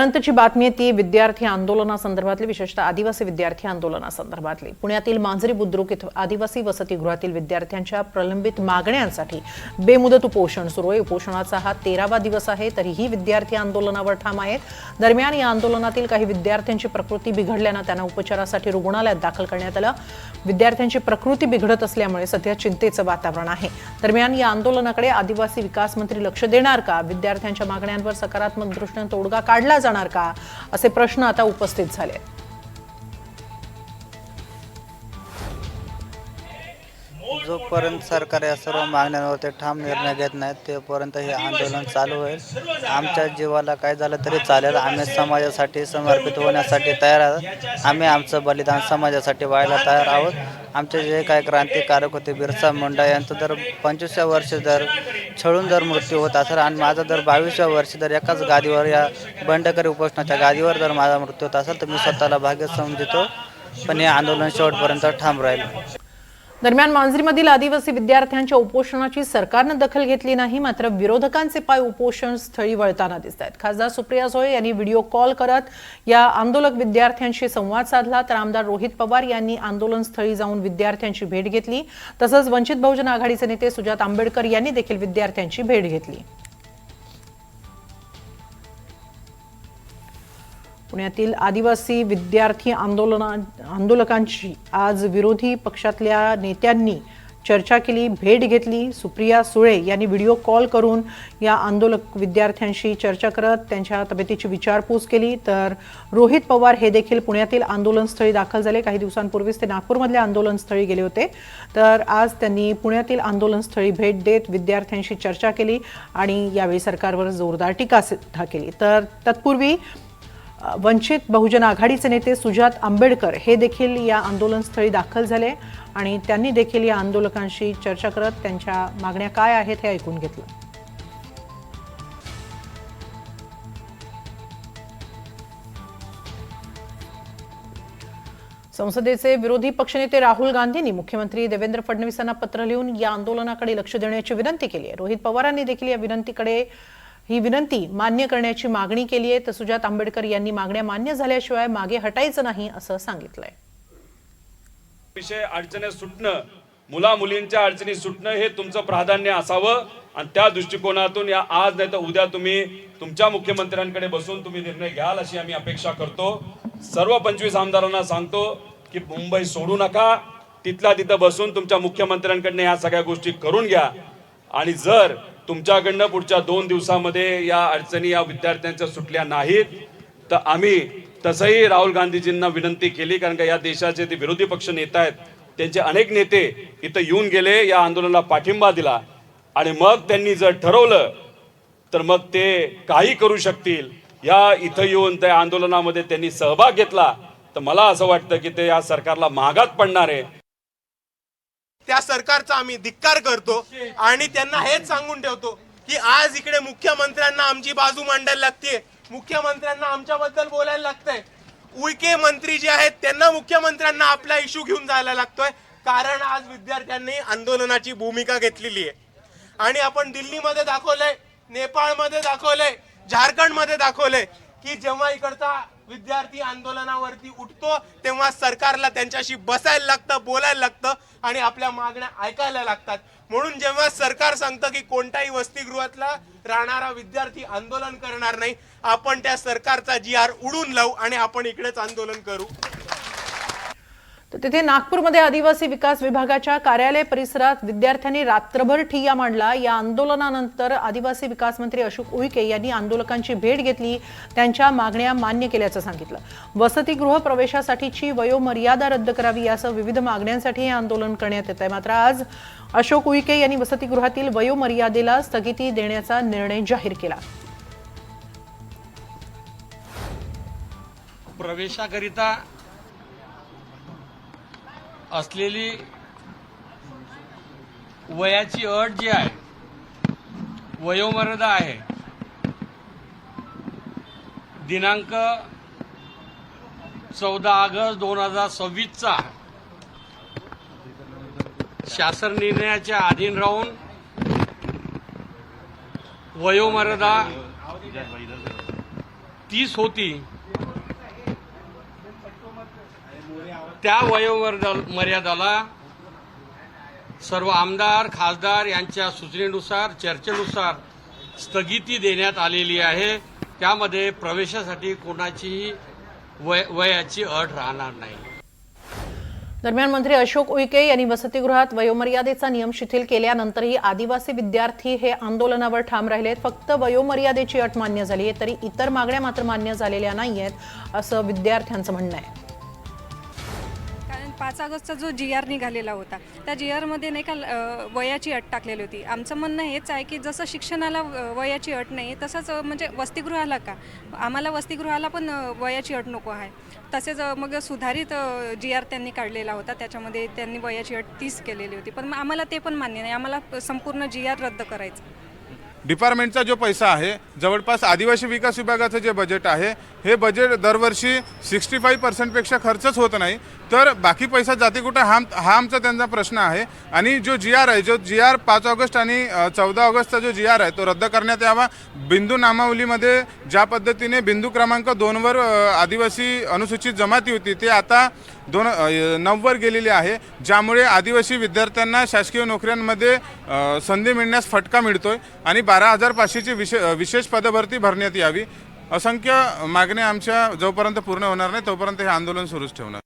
नंतरची बातमी आहे ती विद्यार्थी आंदोलनासंदर्भातली, विशेषतः आदिवासी विद्यार्थी आंदोलनासंदर्भातली। पुण्यातील मांजरी बुद्रुक इथं आदिवासी वसतिगृहातील विद्यार्थ्यांच्या प्रलंबित मागण्यांसाठी बेमुदत उपोषण सुरू आहे। उपोषणाचा हा 13वा दिवस आहे, तरीही विद्यार्थी आंदोलनावर ठाम आहेत। दरम्यान या आंदोलनातील काही विद्यार्थ्यांची प्रकृती बिघडल्याने त्यांना उपचारासाठी रुग्णालयात दाखल करण्यात आलं। विद्यार्थ्यांची प्रकृती बिघडत असल्यामुळे सध्या चिंतेचं वातावरण आहे। दरम्यान या आंदोलनाकडे आदिवासी विकास मंत्री लक्ष देणार का? विद्यार्थ्यांच्या मागण्यांवर सकारात्मक दृष्टीने तोडगा काढला जाणार का, असे प्रश्न आता उपस्थित झाले। जोपर्यंत सरकार या सर्व मागण्यांवर ठाम निर्णय घेत नाही तोपर्यंत हे आंदोलन चालू होईल। आमच्या जीवाला काय झालं तरी चालेल, आम्ही समाजासाठी समर्पित होण्यासाठी तयार आहोत। आम्ही आमचं बलिदान समाजासाठी व्हायला तयार आहोत। आमचे जे काही क्रांतिकारक होते बिरसा मुंडा यांचं जर 25व्या वर्षी जर छळून जर मृत्यू होत असेल आणि माझा जर 22व्या वर्षी जर एकाच गादीवर या बंडकरी उपोषणाच्या गादीवर जर माझा मृत्यू होत असेल तर मी स्वतःला भाग्य समजतो, पण हे आंदोलन शेवटपर्यंत ठाम राहील। दरम्यान मांजरीमधील आदिवासी विद्यार्थ्यांच्या उपोषणाची सरकारने दखल घेतली नाही, मात्र विरोधकांचे पाय उपोषण स्थळी वळताना दिसत आहेत। खासदार सुप्रिया सुळे यांनी व्हिडिओ कॉल करत या आंदोलक विद्यार्थ्यांशी संवाद साधला, तर आमदार रोहित पवार यांनी आंदोलन स्थळी जाऊन विद्यार्थ्यांची भेट घेतली। तसंच वंचित बहुजन आघाडीचे नेते सुजात आंबेडकर यांनी देखील विद्यार्थ्यांची भेट घेतली। पुण्यातील आदिवासी विद्यार्थी आंदोलकांची आज विरोधी पक्षातल्या नेत्यांनी चर्चा केली, भेट घेतली। सुप्रिया सुळे यांनी व्हिडिओ कॉल करून या आंदोलक विद्यार्थ्यांशी चर्चा करत त्यांच्या तब्येतीची विचारपूस केली, तर रोहित पवार हे देखील पुण्यातील आंदोलनस्थळी दाखल झाले। काही दिवसांपूर्वीच ते नागपूरमधल्या आंदोलनस्थळी गेले होते, तर आज त्यांनी पुण्यातील आंदोलनस्थळी भेट देत विद्यार्थ्यांशी चर्चा केली आणि यावेळी सरकारवर जोरदार टीका सुद्धा केली। तर तत्पूर्वी वंचित बहुजन आघाडीचे नेते सुजात आंबेडकर हे देखील या आंदोलनस्थळी दाखल झाले आणि त्यांनी देखील या आंदोलकांशी चर्चा करत त्यांच्या मागण्या काय आहेत हे ऐकून घेतलं। संसदेचे विरोधी पक्षनेते राहुल गांधींनी मुख्यमंत्री देवेंद्र फडणवीसांना पत्र लिहून या आंदोलनाकडे लक्ष देण्याची विनंती केली आहे। रोहित पवारांनी देखील या ही विनंती मान्य करण्याची मागणी केली आहे, तर सुजात आंबेडकर यांनी मागण्या मान्य झाल्याशिवाय मागे हटायचं नाही असं सांगितलंय। विषय अडचणी सुटणं, मुला मुलींच्या अडचणी सुटणं हे तुमचं प्राधान्य असावं आणि त्या दृष्टिकोनातून या आज नाही तर उद्या तुम्ही तुमच्या मुख्यमंत्र्यांकडे बसून तुम्ही निर्णय घ्याल अशी आम्ही अपेक्षा करतो। सर्व 25 आमदारांना सांगतो की मुंबई सोडू नका, तिथल्या तिथं बसून तुमच्या मुख्यमंत्र्यांकडनं या सगळ्या गोष्टी करून घ्या आणि जर तुमच्याकडनं पुढच्या 2 दिवसामध्ये या अडचणी या विद्यार्थ्यांच्या सुटल्या नाहीत तर आम्ही तसंही राहुल गांधीजींना विनंती केली, कारण का या देशाचे ते विरोधी पक्ष नेते आहेत, त्यांचे अनेक नेते इथं येऊन गेले, या आंदोलनाला पाठिंबा दिला आणि मग त्यांनी जर ठरवलं तर मग ते काही करू शकतील। या इथं येऊन त्या आंदोलनामध्ये त्यांनी सहभाग घेतला तर मला असं वाटतं की ते या सरकारला महागात पडणार आहे। त्या सरकारचा आम्ही धिक्कार करतो आणि त्यांना हेच सांगून ठेवतो की आज इकडे मुख्यमंत्र्यांना आमची बाजू मांडायला लागते, मुख्यमंत्र्यांना आमच्याबद्दल बोलायला लागतंय। उईके मंत्री जे आहेत त्यांना मुख्यमंत्र्यांना आपला इश्यू घेऊन जायला लागतोय, कारण आज विद्यार्थ्यांनी आंदोलनाची भूमिका घेतलेली आहे आणि आपण दिल्लीमध्ये दाखवलंय, नेपाळमध्ये दाखवलंय, झारखंडमध्ये दाखवलंय की जेव्हा इकडचा विद्यार्थी आंदोलनावरती उठतो तेव्हा सरकारला त्यांच्याशी बसायला लागतं, बोलायला लागतं आणि आपल्या मागण्या ऐकायला लागतात। म्हणून जेव्हा सरकार सांगतं की कोणत्याही वसतिगृहातला राहणारा विद्यार्थी आंदोलन करणार नाही, आपण त्या सरकारचा GR उडून लावू आणि आपण इकडेच आंदोलन करू। तर तिथे नागपूरमध्ये आदिवासी विकास विभागाच्या कार्यालय परिसरात विद्यार्थ्यांनी रात्रभर ठिय्या मांडला। या आंदोलनानंतर आदिवासी विकास मंत्री अशोक उईके यांनी आंदोलकांची भेट घेतली, त्यांच्या मागण्या मान्य केल्याचं सांगितलं। वसतिगृह प्रवेशासाठीची वयोमर्यादा रद्द करावी यासह विविध मागण्यांसाठी हे आंदोलन करण्यात येत आहे। मात्र आज अशोक उईके यांनी वसतिगृहातील वयोमर्यादेला स्थगिती देण्याचा निर्णय जाहीर केला। प्रवेशाकरिता असलेली वयाची अट जी आहे, वयोमर्यादा आहे, दिनांक 14 ऑगस्ट 2026चा शासन निर्णयाच्या अधीन राहून वयोमर्यादा 30 होती त्या वयोमर्यादाला सर्व आमदार खासदार यांच्या सूचनेनुसार चर्चेनुसार स्थगिती देण्यात आलेली आहे. त्यामध्ये प्रवेशासाठी कोणाचीही वयाची अट राहणार नाही. दरम्यान मंत्री अशोक उईके यांनी वसतिगृहात वयोमर्यादेचा नियम शिथिल केल्यानंतरही आदिवासी विद्यार्थी हे आंदोलनावर ठाम राहिलेत. फक्त वयोमर्यादेची अट मान्य झाली आहे, तरी इतर मागण्या मात्र मान्य झालेल्या नाहीयेत, असं विद्यार्थ्यांचं म्हणणं आहे. 5 ऑगस्टचा जो GR निघालेला होता त्या GRमध्ये नाही का वयाची अट टाकलेली होती. आमचं म्हणणं हेच आहे की जसं शिक्षणाला वयाची अट नाही तसंच म्हणजे वसतिगृहाला का आम्हाला वसतिगृहाला पण वयाची अट नको आहे. तसेच मग सुधारित GR त्यांनी काढलेला होता, त्याच्यामध्ये त्यांनी वयाची अट 30 केलेली होती. पण आम्हाला ते पण मान्य नाही, आम्हाला संपूर्ण GR रद्द करायचं. डिपार्टमेंटचा जो पैसा आहे, जवळपास आदिवासी विकास विभागाचं जे बजेट आहे, हे बजेट दरवर्षी 65% खर्चच होत नाही, तर बाकी पैसा जाते कुठं हा आमचा त्यांचा प्रश्न आहे. आणि जो GR आहे, जो GR 5 ऑगस्ट आणि 14 ऑगस्टचा जो GR आहे तो रद्द करण्यात यावा. बिंदू नामावलीमध्ये ज्या पद्धतीने बिंदू क्रमांक 2वर आदिवासी अनुसूचित जमाती होती ते आता 9वर गेलेली आहे, ज्यामुळे आदिवासी विद्यार्थ्यांना शासकीय नोकऱ्यांमध्ये संधी मिळण्यास फटका मिळतोय आणि 12,500ची विशेष पदभरती भरण्यात यावी. असंख्य मागण्या आमच्या जोपर्यंत पूर्ण होणार नाही तोपर्यंत हे आंदोलन सुरूच ठेवणार.